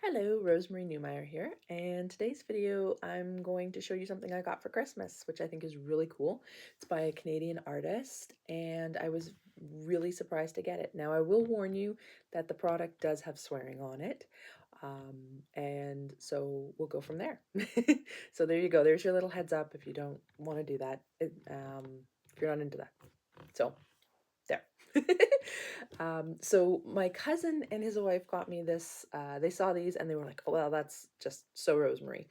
Hello, Rosemarie Neumayer here, and today's video I'm going to show you something I got for Christmas, which I think is really cool. It's by a Canadian artist, and I was really surprised to get it. Now, I will warn you that the product does have swearing on it, and so we'll go from there. So there you go. There's your little heads up if you don't want to do that, if you're not into that. So there. So my cousin and his wife got me this. They saw these and they were like, oh, well, that's just so Rosemary.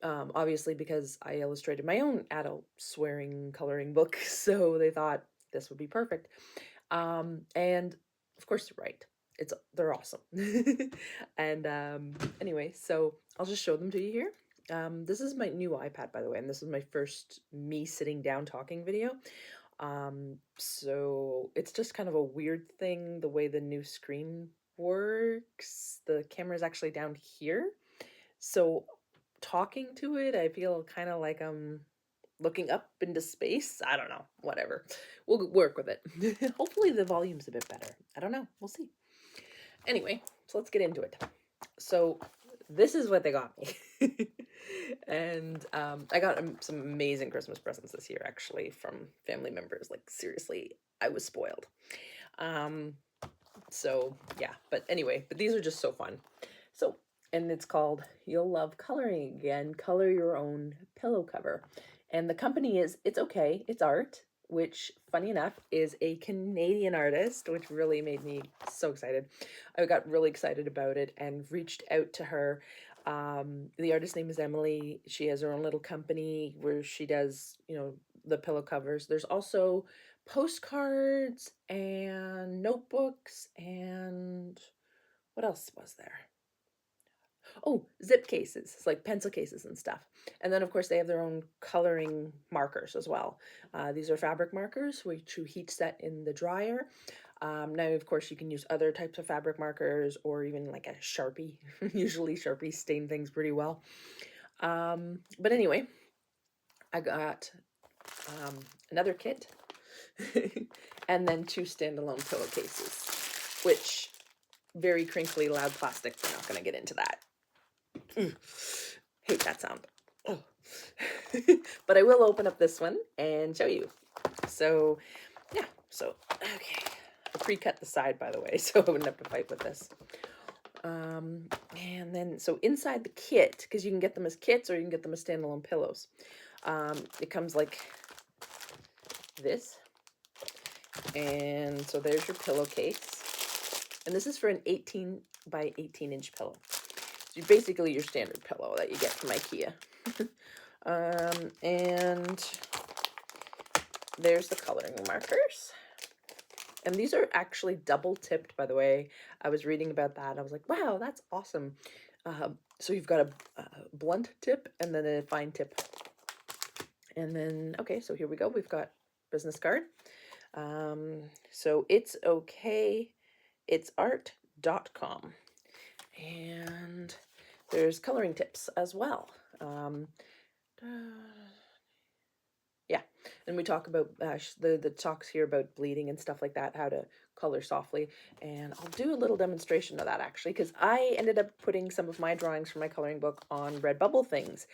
Obviously, because I illustrated my own adult swearing coloring book. So they thought this would be perfect. And of course, they're right. They're awesome. And anyway, so I'll just show them to you here. This is my new iPad, by the way, and this is my first me sitting down talking video. So it's just kind of a weird thing, the way the new screen works. The camera is actually down here. So talking to it, I feel kind of like I'm looking up into space. I don't know, whatever. We'll work with it. Hopefully the volume's a bit better. I don't know. We'll see. Anyway, so let's get into it. So this is what they got me. And I got some amazing Christmas presents this year, actually, from family members. Like, seriously, I was spoiled. So yeah, but anyway, but these are just so fun. So, and it's called You'll Love Coloring Again, Color Your Own Pillow Cover. And the company is It's Okay, It's Art, which, funny enough, is a Canadian artist, which really made me so excited. I got really excited about it and reached out to her. The artist's name is Emily. She has her own little company where she does, the pillow covers. There's also postcards and notebooks and what else was there? Oh, zip cases. It's like pencil cases and stuff. And then, of course, they have their own coloring markers as well. These are fabric markers, which you heat set in the dryer. Now, of course, you can use other types of fabric markers or even like a Sharpie. Usually Sharpies stain things pretty well. But anyway, I got another kit and then two standalone pillowcases, which very crinkly, loud plastic. We're not going to get into that. Hate that sound. Oh. But I will open up this one and show you. So, yeah. So, okay. I pre-cut the side, by the way, so I wouldn't have to fight with this. And then, so inside the kit, because you can get them as kits or you can get them as standalone pillows. It comes like this. And so there's your pillowcase. And this is for an 18 by 18 inch pillow. So basically your standard pillow that you get from IKEA. And there's the coloring markers. And these are actually double tipped, by the way. I was reading about that. I was like, wow, that's awesome. So you've got a blunt tip and then a fine tip. And then, okay, so here we go. We've got business card. So it's okay. It's art.com. And there's coloring tips as well. Yeah, and we talk about the talks here about bleeding and stuff like that, how to color softly, and I'll do a little demonstration of that actually, because I ended up putting some of my drawings from my coloring book on Redbubble things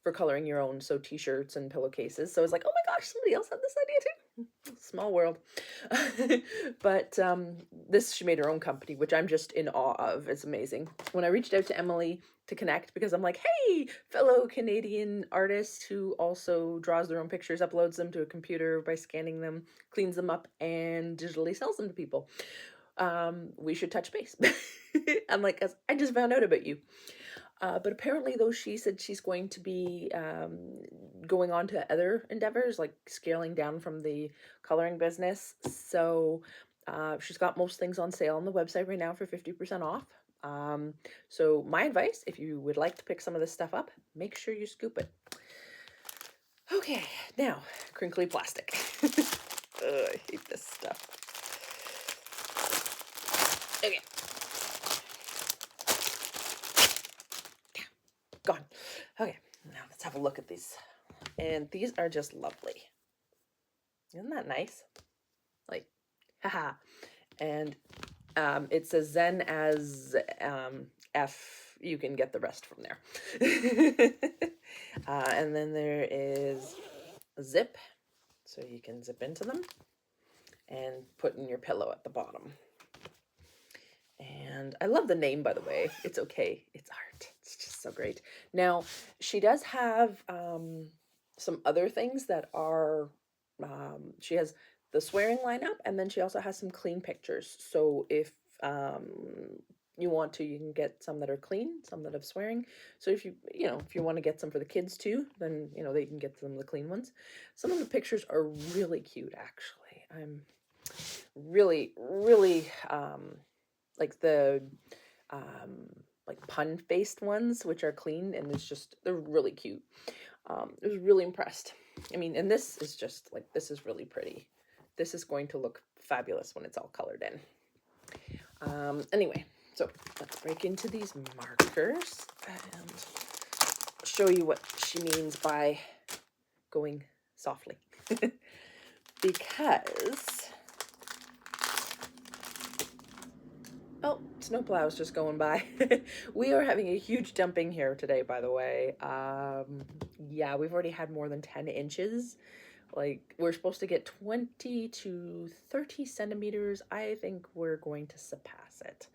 for coloring your own, so t-shirts and pillowcases. So I was like, oh my gosh, somebody else had this idea too. Small world. But this, she made her own company, which I'm just in awe of. It's amazing. When I reached out to Emily to connect, because I'm like, hey, fellow Canadian artist who also draws their own pictures, uploads them to a computer by scanning them, cleans them up, and digitally sells them to people. We should touch base. I'm like, 'cause I just found out about you. But apparently, though, she said she's going to be going on to other endeavors, like scaling down from the coloring business. So she's got most things on sale on the website right now for 50% off. So my advice, if you would like to pick some of this stuff up, make sure you scoop it. Okay, now, crinkly plastic. Ugh, I hate this stuff. Okay. Gone. Okay, now let's have a look at these. And these are just lovely. Isn't that nice? Like, haha. And It says Zen as F. You can get the rest from there. And then there is a zip, so you can zip into them and put in your pillow at the bottom. And I love the name, by the way. It's okay. It's art. It's just so great. Now, she does have some other things that are, she has the swearing lineup, and then she also has some clean pictures. So if um, you want to, you can get some that are clean, some that have swearing. So if if you want to get some for the kids too, then, they can get some of the clean ones. Some of the pictures are really cute, actually. I'm really, really, like the um, like pun based ones, which are clean, and they're really cute. I was really impressed. I mean, and this is just like, this is really pretty. This is going to look fabulous when it's all colored in. Anyway, so let's break into these markers and show you what she means by going softly. Because, oh, snowplow's just going by. We are having a huge dumping here today, by the way. Yeah, we've already had more than 10 inches. Like, we're supposed to get 20 to 30 centimeters. I think we're going to surpass it.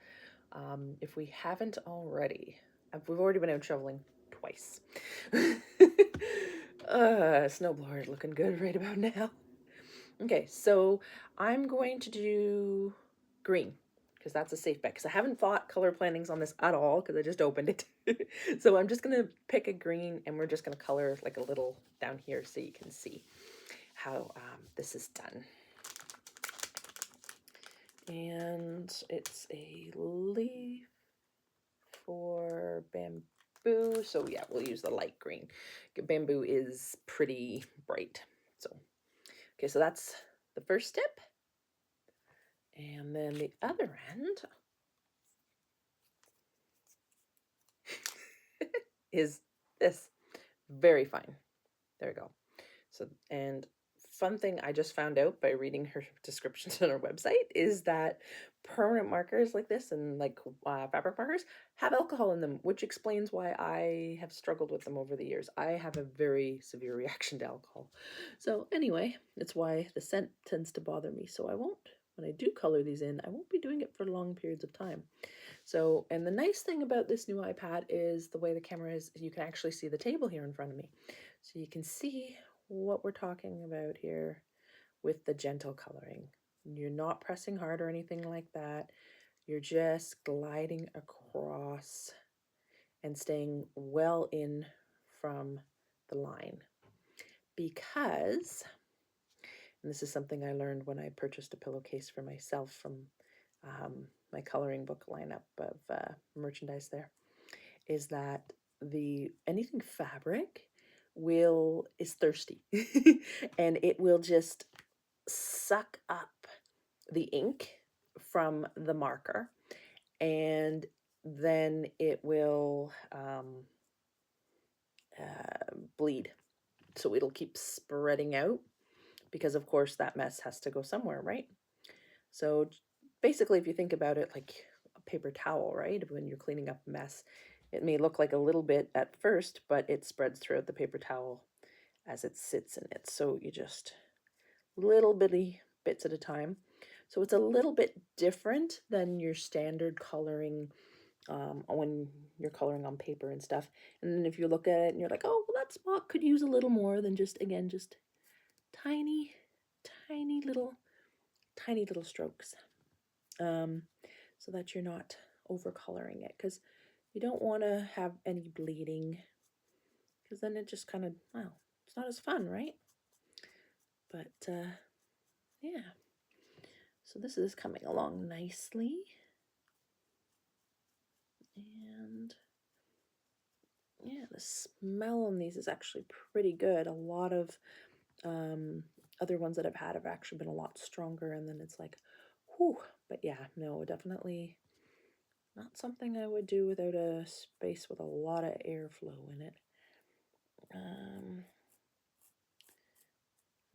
If we haven't already. We've already been out shoveling twice. Snowblower is looking good right about now. Okay, so I'm going to do green, because that's a safe bet, because I haven't thought color plannings on this at all, because I just opened it. So I'm just going to pick a green, and we're just going to color like a little down here so you can see how this is done. And it's a leaf for bamboo, so yeah, we'll use the light green. Bamboo is pretty bright. So okay, so that's the first step. And then the other end is this. Very fine. There we go. So, and fun thing I just found out by reading her descriptions on her website is that permanent markers like this and like fabric markers have alcohol in them, which explains why I have struggled with them over the years. I have a very severe reaction to alcohol. So anyway, it's why the scent tends to bother me. So I won't, when I do color these in, I won't be doing it for long periods of time. So, and the nice thing about this new iPad is the way the camera is, you can actually see the table here in front of me. So you can see what we're talking about here with the gentle coloring. You're not pressing hard or anything like that. You're just gliding across and staying well in from the line. Because, and this is something I learned when I purchased a pillowcase for myself from my coloring book lineup of merchandise there, is that anything fabric is thirsty and it will just suck up the ink from the marker, and then it will bleed. So it'll keep spreading out, because of course that mess has to go somewhere, right? So basically, if you think about it like a paper towel, right? When you're cleaning up a mess, it may look like a little bit at first, but it spreads throughout the paper towel as it sits in it. So you just little bitty bits at a time. So it's a little bit different than your standard coloring when you're coloring on paper and stuff. And then if you look at it and you're like, oh, well, that spot could use a little more than just tiny, tiny little strokes. So that you're not over coloring it, because you don't want to have any bleeding, because then it just kind of, well, it's not as fun, right? But yeah, so this is coming along nicely, and yeah, the smell on these is actually pretty good. A lot of other ones that I've had have actually been a lot stronger, and then it's like, whew. But yeah, no, definitely not something I would do without a space with a lot of airflow in it.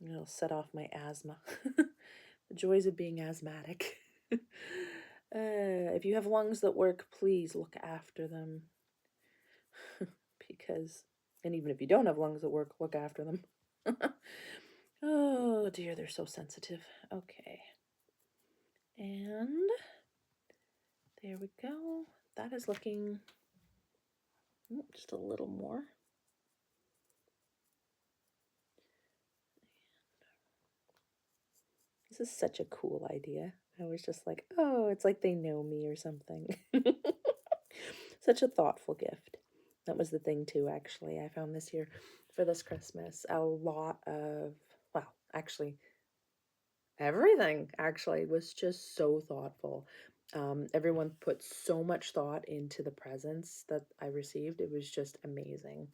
It'll set off my asthma. The joys of being asthmatic. If you have lungs that work, please look after them. Because, and even if you don't have lungs that work, look after them. Oh dear, they're so sensitive. Okay. And there we go. That is looking just a little more. This is such a cool idea. I was just like, oh, it's like they know me or something. Such a thoughtful gift. That was the thing too, actually. I found this year for this Christmas a lot of, well, actually, everything actually was just so thoughtful. Everyone put so much thought into the presents that I received. It was just amazing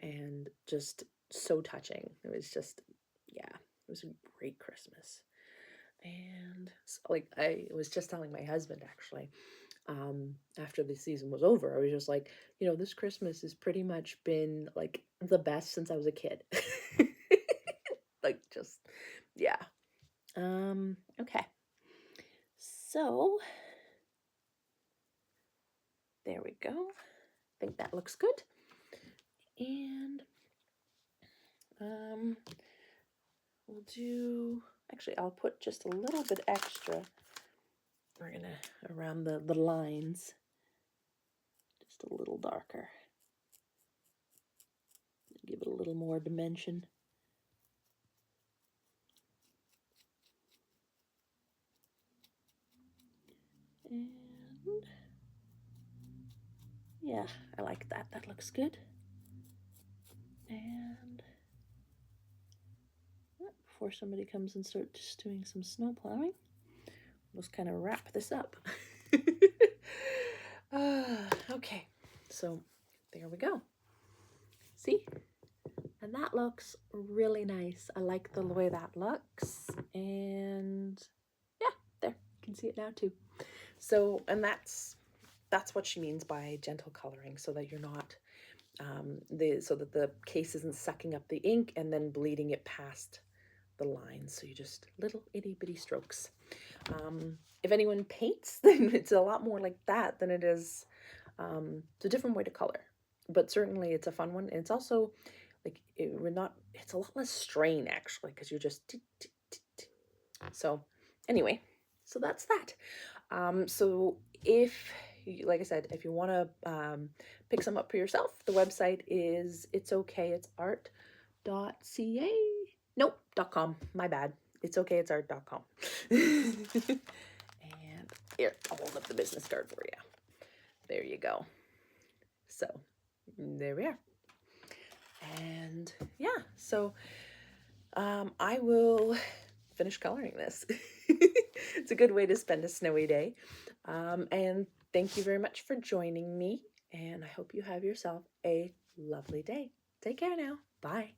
and just so touching. It was just, yeah, it was a great Christmas. And so, like, I was just telling my husband actually, after the season was over, I was just like, this Christmas has pretty much been like the best since I was a kid. Like, just, yeah. Okay. So, there we go. I think that looks good. And, we'll do, actually, I'll put just a little bit extra. We're gonna, around the lines, just a little darker. Give it a little more dimension. And yeah, I like that. That looks good. And before somebody comes and starts doing some snow plowing, we'll just kind of wrap this up. Okay, so there we go. See? And that looks really nice. I like the way that looks. And yeah, there, you can see it now too. So, and that's what she means by gentle coloring, so that you're not, so that the case isn't sucking up the ink and then bleeding it past the lines. So you just little itty bitty strokes. If anyone paints, then it's a lot more like that than it is. It's a different way to color, but certainly it's a fun one. And it's also like, it's a lot less strain actually, because you're just, so anyway, so that's that. So if, like I said, if you want to pick some up for yourself, the website is itsokayitsart.ca. Nope, .com. My bad. Itsokayitsart.com. And here, I'll hold up the business card for you. There you go. So there we are. And yeah, so I will finish coloring this. It's a good way to spend a snowy day. And thank you very much for joining me. And I hope you have yourself a lovely day. Take care now. Bye.